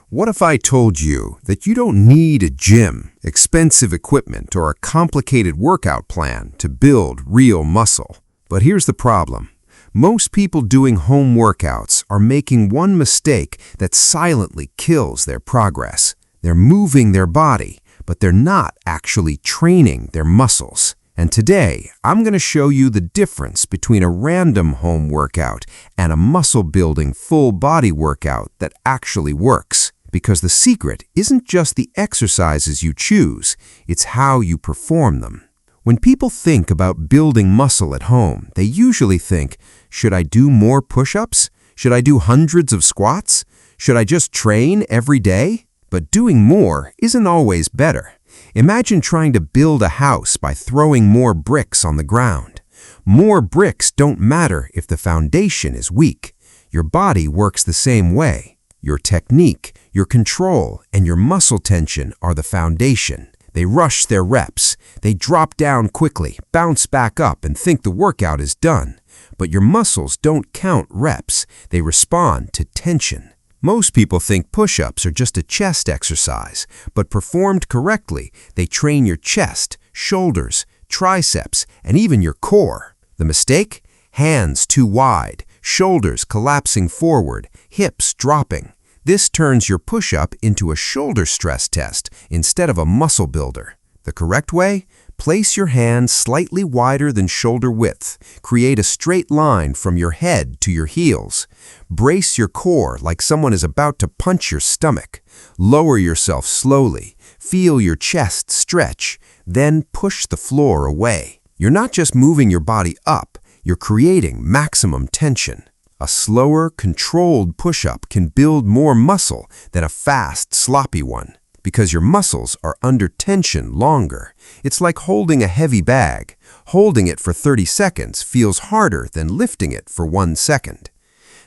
What if I told you that you don't need a gym, expensive equipment, or a complicated workout plan to build real muscle? But here's the problem. Most people doing home workouts are making one mistake that silently kills their progress. They're moving their body, but they're not actually training their muscles. And today, I'm going to show you the difference between a random home workout and a muscle-building full-body workout that actually works. Because the secret isn't just the exercises you choose, it's how you perform them. When people think about building muscle at home, they usually think, should I do more push-ups? Should I do hundreds of squats? Should I just train every day? But doing more isn't always better. Imagine trying to build a house by throwing more bricks on the ground. More bricks don't matter if the foundation is weak. Your body works the same way. Your technique, your control, and your muscle tension are the foundation. They rush their reps. They drop down quickly, bounce back up, and think the workout is done. But your muscles don't count reps. They respond to tension. Most people think push-ups are just a chest exercise, but performed correctly, they train your chest, shoulders, triceps, and even your core. The mistake? Hands too wide, shoulders collapsing forward, hips dropping. This turns your push-up into a shoulder stress test instead of a muscle builder. The correct way? Place your hands slightly wider than shoulder width. Create a straight line from your head to your heels. Brace your core like someone is about to punch your stomach. Lower yourself slowly. Feel your chest stretch. Then push the floor away. You're not just moving your body up, you're creating maximum tension. A slower, controlled push-up can build more muscle than a fast, sloppy one. Because your muscles are under tension longer. It's like holding a heavy bag. Holding it for 30 seconds feels harder than lifting it for 1 second.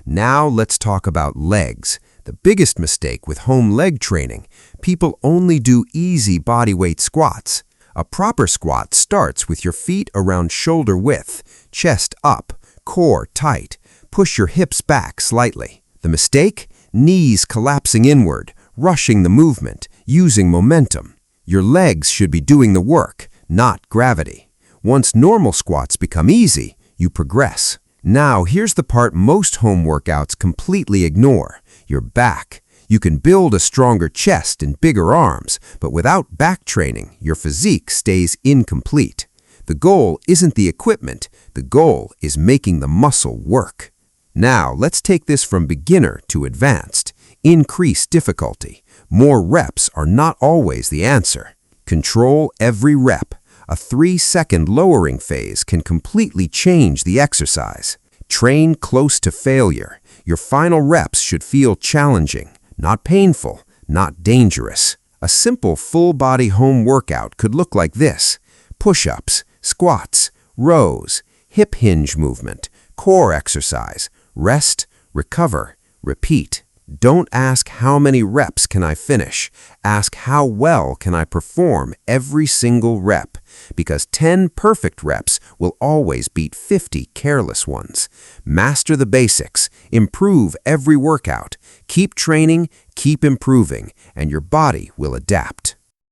Now let's talk about legs. The biggest mistake with home leg training, people only do easy bodyweight squats. A proper squat starts with your feet around shoulder width, chest up, core tight. Push your hips back slightly. The mistake? Knees collapsing inward, rushing the movement, using momentum. Your legs should be doing the work, not gravity. Once normal squats become easy, you progress. Now, here's the part most home workouts completely ignore, your back. You can build a stronger chest and bigger arms, but without back training, your physique stays incomplete. The goal isn't the equipment, the goal is making the muscle work. Now, let's take this from beginner to advanced. Increase difficulty. More reps are not always the answer. Control every rep. A 3-second lowering phase can completely change the exercise. Train close to failure. Your final reps should feel challenging, not painful, not dangerous. A simple full-body home workout could look like this: push-ups, squats, rows, hip hinge movement, core exercise, rest, recover, repeat. Don't ask how many reps can I finish. Ask how well can I perform every single rep. Because 10 perfect reps will always beat 50 careless ones. Master the basics. Improve every workout. Keep training, keep improving, and your body will adapt.